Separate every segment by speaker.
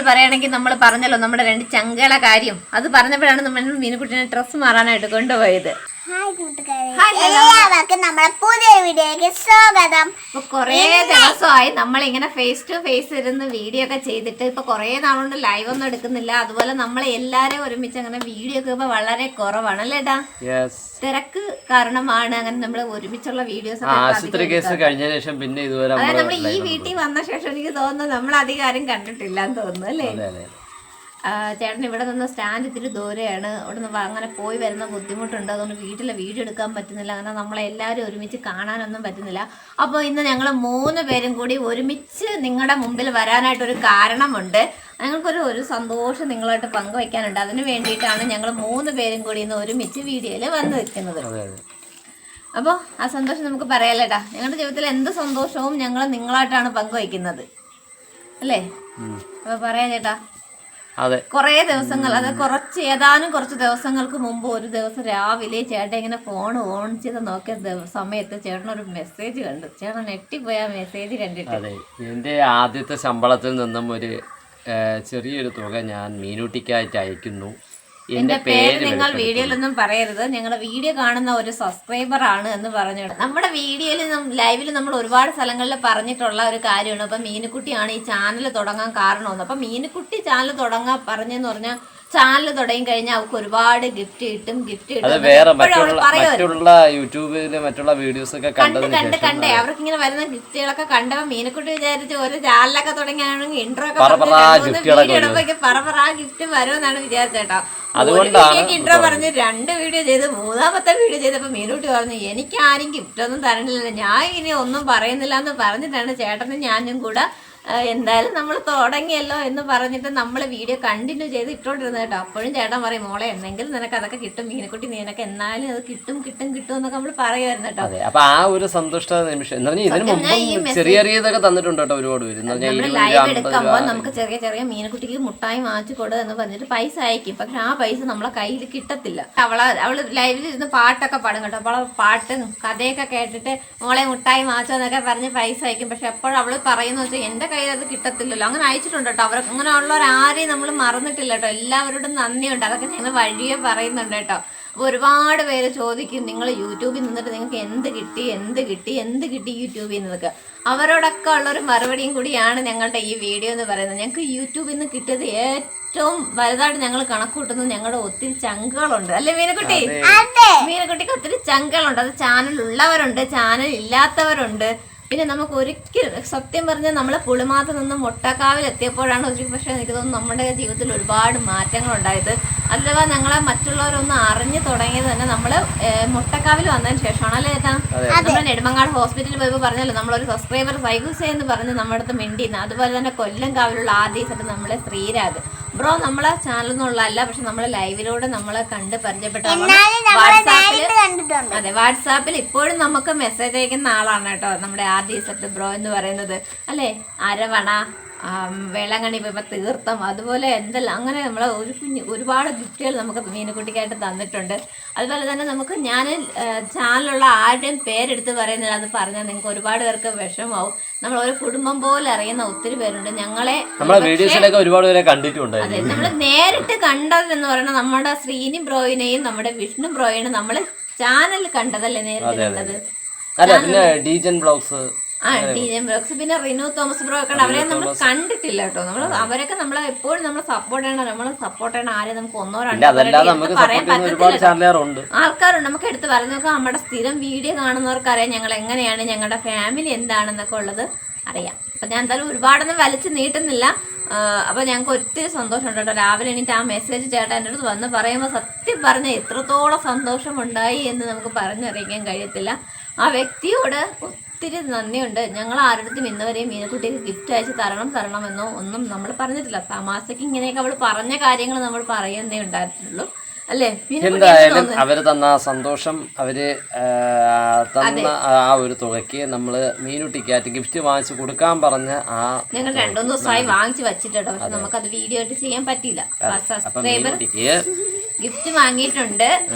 Speaker 1: പറയുകയാണെങ്കിൽ നമ്മൾ പറഞ്ഞല്ലോ നമ്മുടെ 2 ചങ്കള കാര്യം. അത് പറഞ്ഞപ്പോഴാണ് നമ്മൾ മീനുകുട്ടിനെ ഡ്രസ്സ് മാറാനായിട്ട് കൊണ്ടുപോയത്.
Speaker 2: എല്ലാവർക്കും നമ്മുടെ പുതിയ വീഡിയോയിലേക്ക് സ്വാഗതം.
Speaker 1: ഇപ്പൊ കൊറേ ദിവസമായി നമ്മളിങ്ങനെ ഫേസ് ടു ഫേസ് ഇരുന്ന് വീഡിയോ ഒക്കെ ചെയ്തിട്ട് ഇപ്പൊ കൊറേ നാളുകൊണ്ട് ലൈവ് ഒന്നും എടുക്കുന്നില്ല. അതുപോലെ നമ്മളെ എല്ലാരും ഒരുമിച്ച് അങ്ങനെ വീഡിയോ ഒക്കെ ഇപ്പൊ വളരെ കുറവാണ് അല്ലേടാ. തിരക്ക് കാരണമാണ് അങ്ങനെ നമ്മൾ ഒരുമിച്ചുള്ള വീഡിയോസ് അതായത് നമ്മൾ ഈ വീട്ടിൽ വന്ന ശേഷം എനിക്ക് തോന്നുന്നു നമ്മൾ അധികാരം കണ്ടിട്ടില്ല എന്ന് തോന്നുന്നു അല്ലേ. ചേട്ടൻ ഇവിടെ നിന്ന് സ്റ്റാൻഡ് ഇത്തിരി ദൂരെയാണ്. അവിടെ നിന്ന് അങ്ങനെ പോയി വരുന്ന ബുദ്ധിമുട്ടുണ്ട്. അതുകൊണ്ട് വീട്ടിലെ വീഡിയോ എടുക്കാൻ പറ്റുന്നില്ല. അങ്ങനെ നമ്മളെല്ലാവരും ഒരുമിച്ച് കാണാനൊന്നും പറ്റുന്നില്ല. അപ്പോൾ ഇന്ന് ഞങ്ങൾ 3 പേരും കൂടി ഒരുമിച്ച് നിങ്ങളുടെ മുമ്പിൽ വരാനായിട്ടൊരു കാരണമുണ്ട്. ഞങ്ങൾക്കൊരു സന്തോഷം നിങ്ങളായിട്ട് പങ്കുവയ്ക്കാനുണ്ട്. അതിന് വേണ്ടിയിട്ടാണ് ഞങ്ങൾ 3 പേരും കൂടി ഇന്ന് ഒരുമിച്ച് വീഡിയോയിൽ വന്ന് നിൽക്കുന്നത്. അപ്പോൾ ആ സന്തോഷം നമുക്ക് പറയാലേട്ടാ. ഞങ്ങളുടെ ജീവിതത്തിൽ എന്ത് സന്തോഷവും ഞങ്ങൾ നിങ്ങളായിട്ടാണ് പങ്കുവയ്ക്കുന്നത് അല്ലേ. അപ്പോൾ പറയാം ചേട്ടാ. കുറേ ദിവസങ്ങൾ ഏതാനും കുറച്ച് ദിവസങ്ങൾക്ക് മുമ്പ് ഒരു ദിവസം രാവിലെ ചേട്ടൻ ഇങ്ങനെ ഫോൺ ഓൺ ചെയ്ത് നോക്കിയ സമയത്ത് ചേട്ടനൊരു മെസ്സേജ് കണ്ടു. ചേട്ടൻ ഞെട്ടിപ്പോയ മെസ്സേജ് കണ്ടിട്ട്.
Speaker 3: എൻ്റെ ആദ്യത്തെ ശമ്പളത്തിൽ നിന്നും ഒരു ചെറിയൊരു തുക ഞാൻ മീനൂട്ടിക്കായിട്ട് അയക്കുന്നു.
Speaker 1: എന്റെ പേര് നിങ്ങൾ വീഡിയോയിലൊന്നും പറയരുത്, ഞങ്ങളുടെ വീഡിയോ കാണുന്ന ഒരു സബ്സ്ക്രൈബർ ആണ് എന്ന് പറഞ്ഞു. നമ്മുടെ വീഡിയോയിൽ ലൈവിൽ നമ്മൾ ഒരുപാട് സ്ഥലങ്ങളിൽ പറഞ്ഞിട്ടുള്ള ഒരു കാര്യമാണ്. അപ്പൊ മീനുക്കുട്ടിയാണ് ഈ ചാനൽ തുടങ്ങാൻ കാരണമെന്ന്. അപ്പൊ മീനുക്കുട്ടി ചാനൽ തുടങ്ങാൻ പറഞ്ഞെന്ന് പറഞ്ഞാൽ ചാനൽ തുടങ്ങി കഴിഞ്ഞാൽ അവർക്ക് ഒരുപാട് ഗിഫ്റ്റ് കിട്ടും. കണ്ടേ അവർക്ക് ഇങ്ങനെ വരുന്ന ഗിഫ്റ്റുകളൊക്കെ കണ്ടപ്പോ മീനക്കുട്ടി വിചാരിച്ച് ഒരു ചാനലൊക്കെ തുടങ്ങിയാണെങ്കിൽ ഇൻട്രോ ഒക്കെ വീഡിയോ ഇടുമ്പോ പറ ഗിഫ്റ്റ് വരുമെന്നാണ് വിചാരിച്ചേട്ടോ. ഇൻട്രോ പറഞ്ഞ് 2 വീഡിയോ ചെയ്ത് 3ാമത്തെ വീഡിയോ ചെയ്തപ്പോ മീനുട്ടി പറഞ്ഞു എനിക്ക് ആരും ഗിഫ്റ്റ് ഒന്നും തരണില്ല, ഞാൻ ഇനി ഒന്നും പറയുന്നില്ല എന്ന് പറഞ്ഞിട്ടാണ് ചേട്ടനും ഞാനും കൂടെ എന്തായാലും നമ്മൾ തുടങ്ങിയല്ലോ എന്ന് പറഞ്ഞിട്ട് നമ്മൾ വീഡിയോ കണ്ടിന്യൂ ചെയ്ത് ഇട്ടോണ്ടിരുന്നത് കേട്ടോ. അപ്പോഴും ചേട്ടൻ പറയും മോളെ എന്നെങ്കിലും നിനക്ക് അതൊക്കെ കിട്ടും, മീനക്കുട്ടി നിനക്ക് എന്നാലും അത് കിട്ടും എന്നൊക്കെ നമ്മൾ പറയുമായിരുന്നു കേട്ടോ.
Speaker 3: അപ്പൊ ആ ഒരു സന്തോഷ നിമിഷം ചെറിയതൊക്കെ തന്നിട്ടുണ്ട് കേട്ടോ ഒരുപാട് പേര്.
Speaker 1: നമ്മൾ ലൈവ് എടുക്കുമ്പോൾ നമുക്ക് ചെറിയ മീനക്കുട്ടിക്ക് മുട്ടായി വാങ്ങിച്ചു കൊടു എന്ന് പറഞ്ഞിട്ട് പൈസ അയക്കും. പക്ഷെ ആ പൈസ നമ്മളെ കയ്യിൽ കിട്ടത്തില്ല. അവള് ലൈവിൽ ഇരുന്ന് പാട്ടൊക്കെ പാടും കേട്ടോ. അപ്പോൾ പാട്ടും കഥയൊക്കെ കേട്ടിട്ട് മോളെ മുട്ടായി വാങ്ങിച്ചോ എന്നൊക്കെ പറഞ്ഞ് പൈസ അയക്കും. പക്ഷെ എപ്പോഴും അവള് പറയുന്ന വെച്ചാൽ എന്റെ കയ്യിൽ അത് കിട്ടത്തില്ലല്ലോ. അങ്ങനെ അയച്ചിട്ടുണ്ട് കേട്ടോ. അവർ അങ്ങനെ ഉള്ളവരാരെയും നമ്മൾ മറന്നിട്ടില്ല കേട്ടോ. എല്ലാവരോടും നന്ദിയുണ്ട്. അതൊക്കെ ഞങ്ങൾ വഴിയെ പറയുന്നുണ്ട് കേട്ടോ. അപ്പോൾ ഒരുപാട് പേര് ചോദിക്കും നിങ്ങൾ യൂട്യൂബിൽ നിന്നിട്ട് നിങ്ങൾക്ക് എന്ത് കിട്ടി യൂട്യൂബിൽ നിന്നൊക്കെ. അവരോടൊക്കെ ഉള്ളൊരു മറുപടിയും കൂടിയാണ് ഞങ്ങളുടെ ഈ വീഡിയോ എന്ന് പറയുന്നത്. ഞങ്ങൾക്ക് യൂട്യൂബിൽ നിന്ന് കിട്ടിയത് ഏറ്റവും വലുതായിട്ട് ഞങ്ങൾ കണക്കൂട്ടുന്നത് ഞങ്ങളുടെ ഒത്തിരി ചങ്കുകളുണ്ട് അല്ലേ മീനക്കുട്ടി. മീനക്കുട്ടിക്ക് ഒത്തിരി ചങ്കുകളുണ്ട്. അത് ചാനൽ ഉള്ളവരുണ്ട്, ചാനൽ ഇല്ലാത്തവരുണ്ട്. പിന്നെ നമുക്ക് ഒരിക്കലും സത്യം പറഞ്ഞാൽ നമ്മളെ പുളിമാത്ത് നിന്ന് മുട്ടക്കാവിൽ എത്തിയപ്പോഴാണ് പക്ഷേ എനിക്ക് തോന്നുന്നു നമ്മുടെ ജീവിതത്തിൽ ഒരുപാട് മാറ്റങ്ങൾ ഉണ്ടായത്. അഥവാ ഞങ്ങളെ മറ്റുള്ളവരൊന്ന് അറിഞ്ഞു തുടങ്ങിയത് തന്നെ നമ്മൾ മുട്ടക്കാവിൽ വന്നതിന് ശേഷമാണ് അല്ലേ ചേട്ടാ. നമ്മൾ നെടുമങ്ങാട് ഹോസ്പിറ്റലിൽ പോയപ്പോൾ പറഞ്ഞല്ലോ നമ്മളൊരു സബ്സ്ക്രൈബർ സൈഗുസ എന്ന് പറഞ്ഞ് നമ്മുടെ അടുത്ത് മിണ്ടിന്ന്. അതുപോലെ തന്നെ കൊല്ലം കാവിലുള്ള ആദ്യമായിട്ട് നമ്മളെ ശ്രീരാഗ് ബ്രോ നമ്മളെ ചാനലൊന്നുള്ളതല്ല, പക്ഷെ നമ്മളെ ലൈവിലൂടെ നമ്മളെ കണ്ട് പരിചയപ്പെട്ട വാട്സാപ്പിൽ ഇപ്പോഴും നമുക്ക് മെസ്സേജ് അയക്കുന്ന ആളാണ് കേട്ടോ നമ്മുടെ ആദ്യ ബ്രോ എന്ന് പറയുന്നത് അല്ലേ. അരവണ വേളാങ്കണ്ണി പോയപ്പോൾ തീർത്ഥം അതുപോലെ എന്തെല്ലാം അങ്ങനെ നമ്മളെ ഒരുപാട് ഗിഫ്റ്റുകൾ നമുക്ക് മീനുകുട്ടിക്കായിട്ട് തന്നിട്ടുണ്ട്. അതുപോലെ തന്നെ നമുക്ക് ഞാൻ ചാനലുള്ള ആരുടെയും പേരെടുത്ത് പറയുന്നില്ല. അത് പറഞ്ഞാൽ നിങ്ങൾക്ക് ഒരുപാട് പേർക്ക് വിഷമാവും. നമ്മൾ ഒരു കുടുംബം പോലെ അറിയുന്ന ഒത്തിരി പേരുണ്ട്. ഞങ്ങളെ
Speaker 3: ഒരുപാട് പേരെ കണ്ടിട്ടുണ്ട്.
Speaker 1: അതെ, നമ്മൾ നേരിട്ട് കണ്ടതെന്ന് പറയുന്നത് നമ്മുടെ ശ്രീനി ബ്രോയിനെയും നമ്മുടെ വിഷ്ണു ബ്രോയിനെയും നമ്മൾ ചാനലിൽ കണ്ടതല്ലേ നേരിട്ട് കണ്ടത്. പിന്നെ റിനു തോമസ് ബ്രോ ഒക്കെ അവരെ നമ്മൾ കണ്ടിട്ടില്ല കേട്ടോ. അവരൊക്കെ നമ്മളെ എപ്പോഴും നമ്മൾ സപ്പോർട്ട് ചെയ്യണം. ആരെയും നമുക്ക് 1-2 പറയാൻ പറ്റത്തില്ല. ആൾക്കാരുണ്ട് നമുക്ക് എടുത്ത് പറഞ്ഞു നോക്കാം. നമ്മുടെ സ്ഥിരം വീഡിയോ കാണുന്നവർക്ക് അറിയാം ഞങ്ങൾ എങ്ങനെയാണ്, ഞങ്ങളുടെ ഫാമിലി എന്താണെന്നൊക്കെ ഉള്ളത് അറിയാം. അപ്പൊ ഞാൻ എന്തായാലും ഒരുപാടൊന്നും വലിച്ചു നീട്ടുന്നില്ല. അപ്പൊ ഞങ്ങൾക്ക് ഒത്തിരി സന്തോഷമുണ്ട് കേട്ടോ. രാവിലെ എണീറ്റ് ആ മെസ്സേജ് ചേട്ടാ എൻ്റെ അടുത്ത് വന്ന് പറയുമ്പോൾ സത്യം പറഞ്ഞാൽ എത്രത്തോളം സന്തോഷമുണ്ടായി എന്ന് നമുക്ക് പറഞ്ഞറിയിക്കാൻ കഴിയത്തില്ല. ആ വ്യക്തിയോട് ഒത്തിരി നന്ദിയുണ്ട്. ഞങ്ങൾ ആരുടെടുത്തും ഇന്നുവരെയും മീനക്കുട്ടിക്ക് ഗിഫ്റ്റ് അയച്ച് തരണമെന്നോ ഒന്നും നമ്മൾ പറഞ്ഞിട്ടില്ല. തമാശക്ക് ഇങ്ങനെയൊക്കെ അവൾ പറഞ്ഞ കാര്യങ്ങൾ നമ്മൾ പറയുന്നേ ഉണ്ടായിട്ടുള്ളൂ അല്ലേ.
Speaker 3: എന്തായാലും അവര് തന്ന സന്തോഷം, അവര് തന്ന ആ ഒരു തുകയ്ക്ക് നമ്മള് മീനുട്ടിക്കായിട്ട് ഗിഫ്റ്റ് വാങ്ങിച്ചു കൊടുക്കാൻ പറഞ്ഞ ആ
Speaker 1: ഞങ്ങൾ 2-3 ദിവസമായി വാങ്ങിച്ചു വെച്ചിട്ടോ. പക്ഷെ നമുക്കത് വീഡിയോ ആയിട്ട് ചെയ്യാൻ പറ്റില്ല. സബ്സ്ക്രൈബർ ഗിഫ്റ്റ് വാങ്ങിയിട്ടുണ്ട്.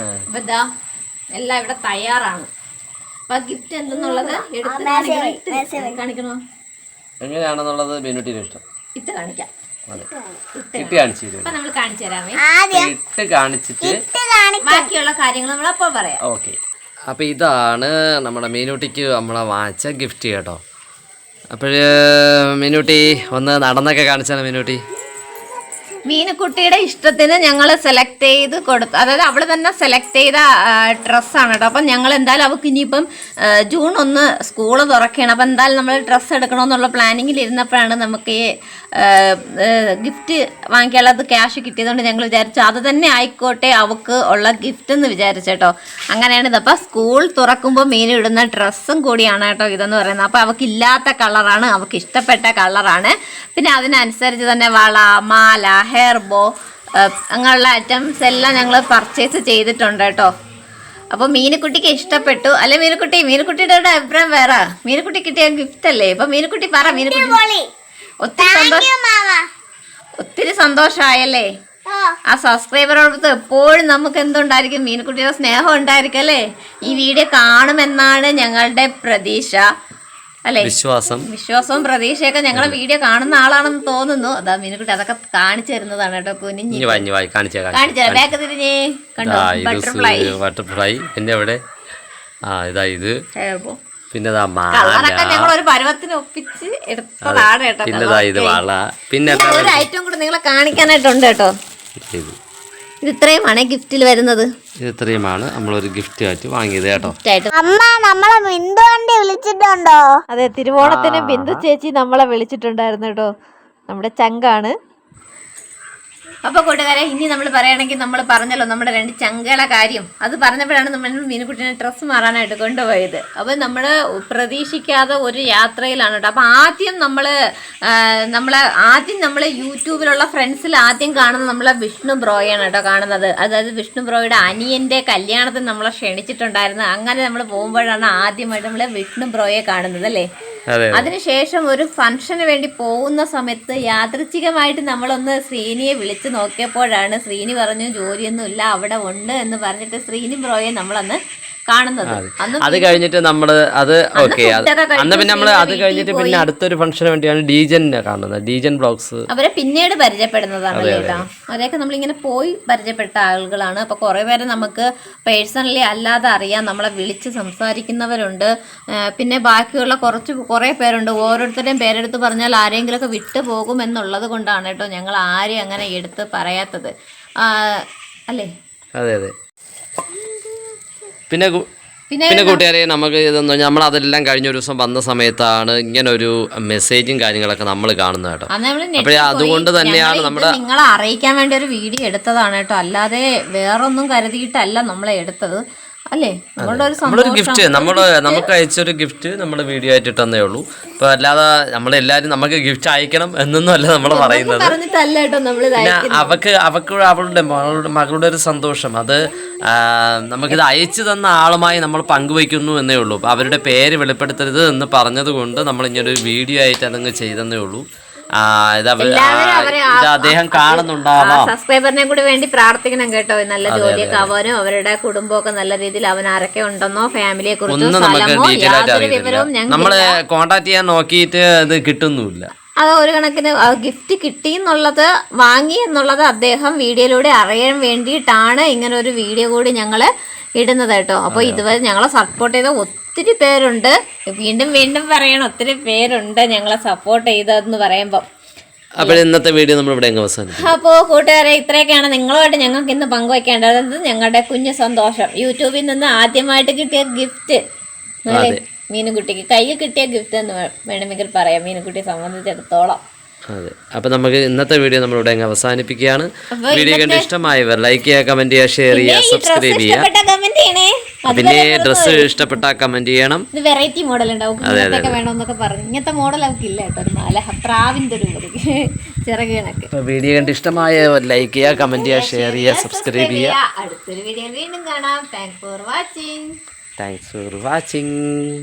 Speaker 1: അപ്പൊ ഇതാ എല്ലാം ഇവിടെ തയ്യാറാണ്. അപ്പൊ ഗിഫ്റ്റ് എന്തെന്നുള്ളത് എടുത്ത് കാണിക്കണോ
Speaker 3: എങ്ങനെയാണെന്നുള്ളത് മീനുട്ടിയുടെ ഇഷ്ടം.
Speaker 1: ഇട്ട് കാണിക്കാം.
Speaker 3: അതെ ഇട്ട് കാണിച്ചു തരും.
Speaker 1: അപ്പൊ നമ്മൾ കാണിച്ചു തരാമേ.
Speaker 2: ആദ്യം
Speaker 3: ഇട്ട് കാണിച്ചിട്ട്
Speaker 2: ഇട്ട് കാണിക്കാം.
Speaker 1: ബാക്കിയുള്ള കാര്യങ്ങൾ നമ്മൾ അപ്പോൾ പറയാം.
Speaker 3: ഓക്കെ. അപ്പോൾ ഇതാണ് നമ്മുടെ മീനുട്ടിക്ക് നമ്മളെ വാങ്ങിച്ച ഗിഫ്റ്റ് കേട്ടോ. അപ്പോൾ മീനുട്ടി ഒന്ന് നടന്നൊക്കെ കാണിച്ചാണ് മീനുട്ടി.
Speaker 1: മീനുക്കുട്ടിയുടെ ഇഷ്ടത്തിന് ഞങ്ങൾ സെലക്ട് ചെയ്ത് കൊടുത്തു, അതായത് അവള് തന്നെ സെലക്ട് ചെയ്ത ഡ്രസ്സാണ് കേട്ടോ. അപ്പം ഞങ്ങൾ എന്തായാലും അവൾക്ക് ഇനിയിപ്പം ജൂൺ 1 സ്കൂള് തുറക്കുകയാണ്. അപ്പം എന്തായാലും നമ്മൾ ഡ്രസ്സ് എടുക്കണമെന്നുള്ള പ്ലാനിങ്ങിൽ ഇരുന്നപ്പോഴാണ് നമുക്ക് ഈ ഗിഫ്റ്റ് വാങ്ങിക്കാനുള്ളത് ക്യാഷ് കിട്ടിയതുകൊണ്ട് ഞങ്ങൾ വിചാരിച്ചു അത് തന്നെ ആയിക്കോട്ടെ അവൾക്ക് ഉള്ള ഗിഫ്റ്റ് എന്ന് വിചാരിച്ചേട്ടോ. അങ്ങനെയാണ് ഇത്. അപ്പം സ്കൂൾ തുറക്കുമ്പോൾ മീൻ ഇടുന്ന ഡ്രസ്സും കൂടിയാണ് കേട്ടോ ഇതെന്ന് പറയുന്നത്. അപ്പോൾ അവൾക്ക് ഇല്ലാത്ത കളറാണ്, അവൾക്ക് ഇഷ്ടപ്പെട്ട കളറാണ്. പിന്നെ അതിനനുസരിച്ച് തന്നെ വള, മാല, ഹെയർ ബോ അങ്ങനെയുള്ള ഐറ്റംസ് എല്ലാം ഞങ്ങൾ പർച്ചേസ് ചെയ്തിട്ടുണ്ട് കേട്ടോ. അപ്പോൾ മീനുക്കുട്ടിക്ക് ഇഷ്ടപ്പെട്ടു അല്ലെ? മീനുക്കുട്ടിയുടെ അഭിപ്രായം വേറെ. മീനുക്കുട്ടി കിട്ടിയ ഗിഫ്റ്റ് അല്ലേ? ഇപ്പൊ മീനുക്കുട്ടി പറ. മീനുക്കുട്ടി ഒത്തിരി സന്തോഷമായല്ലേ? ആ സബ്സ്ക്രൈബറോടത്ത് എപ്പോഴും നമുക്ക് എന്തുണ്ടായിരിക്കും? മീനുക്കുട്ടിയുടെ സ്നേഹം ഉണ്ടായിരിക്കും അല്ലേ? ഈ വീഡിയോ കാണുമെന്നാണ് ഞങ്ങളുടെ പ്രതീക്ഷ അല്ലേ? വിശ്വാസവും പ്രതീക്ഷയൊക്കെ ഞങ്ങളെ വീഡിയോ കാണുന്ന ആളാണെന്ന് തോന്നുന്നു. അതാ മീനുക്കുട്ടി അതൊക്കെ കാണിച്ചു തരുന്നതാണ് കേട്ടോ. കുനിഞ്ഞ് കാണിച്ചു ബാക്ക് തിരിഞ്ഞേ കണ്ടോ?
Speaker 3: ബട്ടർഫ്ലൈ. പിന്നെ എവിടെ ഇത് പിന്നെ
Speaker 1: ഞങ്ങൾ ഒരു പരുവത്തിന് ഒപ്പിച്ച് എടുത്തതാണ് കേട്ടോ.
Speaker 3: പിന്നെ
Speaker 1: ഒരു ഐറ്റം കൂടെ നിങ്ങളെ കാണിക്കാനായിട്ടുണ്ട് കേട്ടോ. ഇത് ഇത്രയുമാണ് ഗിഫ്റ്റിൽ വരുന്നത്.
Speaker 3: ഇത് ഇത്രയുമാണ് നമ്മളൊരു ഗിഫ്റ്റ് ആയിട്ട് വാങ്ങിയത് കേട്ടോ.
Speaker 2: അമ്മ നമ്മളെ ബിന്ദു ആന്റി വിളിച്ചിട്ടുണ്ടോ?
Speaker 1: അതെ, തിരുവോണത്തിന് ബിന്ദു ചേച്ചി നമ്മളെ വിളിച്ചിട്ടുണ്ടായിരുന്നു കേട്ടോ. നമ്മുടെ ചങ്കാണ്. അപ്പോൾ കൂട്ടുകാരെ, ഇനി നമ്മൾ പറയുകയാണെങ്കിൽ നമ്മൾ പറഞ്ഞല്ലോ നമ്മുടെ 2 ചങ്കയുടെ കാര്യം. അത് പറഞ്ഞപ്പോഴാണ് നമ്മൾ മീനുക്കുട്ടീനെ ഡ്രസ്സ് മാറാനായിട്ട് കൊണ്ടുപോയത്. അപ്പോൾ നമ്മൾ പ്രതീക്ഷിക്കാതെ ഒരു യാത്രയിലാണ് കേട്ടോ. അപ്പോൾ ആദ്യം നമ്മൾ യൂട്യൂബിലുള്ള ഫ്രണ്ട്സിൽ ആദ്യം കാണുന്നത് നമ്മളെ വിഷ്ണു ബ്രോയാണ് കേട്ടോ കാണുന്നത്. അതായത് വിഷ്ണു ബ്രോയുടെ അനിയൻ്റെ കല്യാണത്തിന് നമ്മളെ ക്ഷണിച്ചിട്ടുണ്ടായിരുന്നു. അങ്ങനെ നമ്മൾ പോകുമ്പോഴാണ് ആദ്യമായിട്ട് നമ്മൾ വിഷ്ണു ബ്രോയെ കാണുന്നത് അല്ലേ? അതിനുശേഷം ഒരു ഫംഗ്ഷന് വേണ്ടി പോകുന്ന സമയത്ത് യാദൃച്ഛികമായിട്ട് നമ്മളൊന്ന് ശ്രീനിയെ വിളിച്ചു നോക്കിയപ്പോഴാണ് ശ്രീനി പറഞ്ഞു ജോലിയൊന്നും ഇല്ല അവിടെ ഉണ്ട് എന്ന് പറഞ്ഞിട്ട് ശ്രീനി ബ്രോയെ നമ്മളന്ന് കാണുന്നത്.
Speaker 3: അത് കഴിഞ്ഞിട്ട് നമ്മള് അത് ഓക്കെ അന്ന് പിന്നെ നമ്മള് അത് കഴിഞ്ഞിട്ട് പിന്നെ അടുത്തൊരു ഫംഗ്ഷന് വേണ്ടിയാണ് ഡീജനെ കാണുന്നത്. ഡീജൻ ബ്ലോഗ്സ്
Speaker 1: അവരെ പിന്നീട് പരിചയപ്പെടുന്നതാണ് കേട്ടോ. അവരെയൊക്കെ നമ്മളിങ്ങനെ പോയി പരിചയപ്പെട്ട ആളുകളാണ്. അപ്പൊ കുറെ പേരെ നമുക്ക് പേഴ്സണലി അല്ലാതെ അറിയാം, നമ്മളെ വിളിച്ച് സംസാരിക്കുന്നവരുണ്ട്. പിന്നെ ബാക്കിയുള്ള കുറെ പേരുണ്ട്. ഓരോരുത്തരുടെയും പേരെടുത്ത് പറഞ്ഞാൽ ആരെങ്കിലുമൊക്കെ വിട്ടു പോകും എന്നുള്ളത് കൊണ്ടാണ് കേട്ടോ ഞങ്ങൾ ആരെയും അങ്ങനെ എടുത്ത് പറയാത്തത് അല്ലേ?
Speaker 3: അതെ അതെ. പിന്നെ കൂട്ടുകാരെ, നമുക്ക് ഇതൊന്നും നമ്മൾ അതെല്ലാം കഴിഞ്ഞ ഒരു ദിവസം വന്ന സമയത്താണ് ഇങ്ങനെ ഒരു മെസ്സേജും കാര്യങ്ങളൊക്കെ നമ്മൾ കാണുന്നത് കേട്ടോ. അപ്പൊ അതുകൊണ്ട് തന്നെയാണ് നമ്മുടെ
Speaker 1: നിങ്ങളെ അറിയിക്കാൻ വേണ്ടി ഒരു വീഡിയോ എടുത്തതാണ് കേട്ടോ. അല്ലാതെ വേറൊന്നും കരുതിയിട്ടല്ല നമ്മളെ എടുത്തത് അല്ലേ?
Speaker 3: നമ്മളൊരു ഗിഫ്റ്റ് നമുക്ക് അയച്ചൊരു ഗിഫ്റ്റ് നമ്മൾ വീഡിയോ ആയിട്ട് ഇട്ടെന്നേ ഉള്ളൂ. ഇപ്പൊ അല്ലാതെ നമ്മളെല്ലാരും നമുക്ക് ഗിഫ്റ്റ് അയക്കണം എന്നൊന്നും അല്ല നമ്മൾ പറയുന്നത്. അവക്ക് അവളുടെ മകളുടെ ഒരു സന്തോഷം അത് നമുക്കിത് അയച്ചു തന്ന ആളുമായി നമ്മൾ പങ്കുവയ്ക്കുന്നു എന്നേ ഉള്ളൂ. അവരുടെ പേര് വെളിപ്പെടുത്തരുത് എന്ന് പറഞ്ഞത് കൊണ്ട് നമ്മൾ ഇങ്ങനൊരു വീഡിയോ ആയിട്ട് അതങ്ങ് ചെയ്തെന്നേ ഉള്ളൂ. അദ്ദേഹം കാണുന്നുണ്ടാവാം.
Speaker 1: സബ്സ്ക്രൈബറിനെ കൂടി വേണ്ടി പ്രാർത്ഥിക്കണം കേട്ടോ. നല്ല ജോലിയൊക്കെ ആവാനും അവരുടെ കുടുംബമൊക്കെ നല്ല രീതിയിൽ അവൻ ആരൊക്കെ ഉണ്ടെന്നോ ഫാമിലിയെ കുറിച്ചോ
Speaker 3: നമ്മള് കോണ്ടാക്ട് ചെയ്യാൻ നോക്കിയിട്ട് അത് കിട്ടുന്നില്ല.
Speaker 1: അത് ഒരു കണക്കിന് ഗിഫ്റ്റ് കിട്ടി എന്നുള്ളത് വാങ്ങി എന്നുള്ളത് അദ്ദേഹം വീഡിയോയിലൂടെ അറിയാൻ വേണ്ടിയിട്ടാണ് ഇങ്ങനെ ഒരു വീഡിയോ കൂടി ഞങ്ങൾ ഇടുന്നത് കേട്ടോ. അപ്പോൾ ഇതുവരെ ഞങ്ങളെ സപ്പോർട്ട് ചെയ്ത ഒത്തിരി പേരുണ്ട്. വീണ്ടും പറയണം, ഒത്തിരി പേരുണ്ട് ഞങ്ങളെ സപ്പോർട്ട് ചെയ്തതെന്ന് പറയുമ്പോൾ.
Speaker 3: അപ്പോൾ ഇന്നത്തെ വീഡിയോ നമ്മൾ ഇവിടെ അവസാനിപ്പിക്കും.
Speaker 1: അപ്പോൾ കൂട്ടുകാരെ, ഇത്രയൊക്കെയാണ് നിങ്ങളുമായിട്ട് ഞങ്ങൾക്ക് ഇന്ന് പങ്കുവയ്ക്കേണ്ടത്. ഞങ്ങളുടെ കുഞ്ഞു സന്തോഷം, യൂട്യൂബിൽ നിന്ന് ആദ്യമായിട്ട് കിട്ടിയ ഗിഫ്റ്റ് മീനുകുട്ടിക്ക് കയ്യിൽ കിട്ടിയ ഗിഫ്റ്റ് എന്ന് വേണമെങ്കിൽ പറയാം മീനുകുട്ടിയെ സംബന്ധിച്ചിടത്തോളം.
Speaker 3: അതെ. അപ്പോൾ നമുക്ക് ഇന്നത്തെ വീഡിയോ നമ്മളിവിടെ അവസാനിപ്പിക്കുകയാണ്. വീഡിയോ കണ്ട് ഇഷ്ടമായവർ ലൈക്ക് ചെയ്യുക, കമന്റ് ചെയ്യുക, ഷെയർ ചെയ്യുക, സബ്സ്ക്രൈബ് ചെയ്യുക. പിന്നെ ഡ്രസ്സ് ഇഷ്ടപ്പെട്ടാൽ കമന്റ് ചെയ്യണം.
Speaker 1: ഇത് വെറൈറ്റി മോഡൽ ഉണ്ടാവും വേണമെന്നൊക്കെ പറഞ്ഞു. ഇങ്ങനത്തെ മോഡൽ അവർക്ക് ഇല്ല കേട്ടോ. ഒരു മാല പ്രാവിൻ്റെ ഒരു ചിറക് കണക്ക്.
Speaker 3: വീഡിയോ കണ്ട് ഇഷ്ടമായവർ ലൈക്ക് ചെയ്യുക, കമന്റ് ചെയ്യുക, ഷെയർ ചെയ്യുക, സബ്സ്ക്രൈബ് ചെയ്യുക.
Speaker 1: അടുത്തൊരു വീഡിയോ വീണ്ടും കാണാം. Thanks for watching.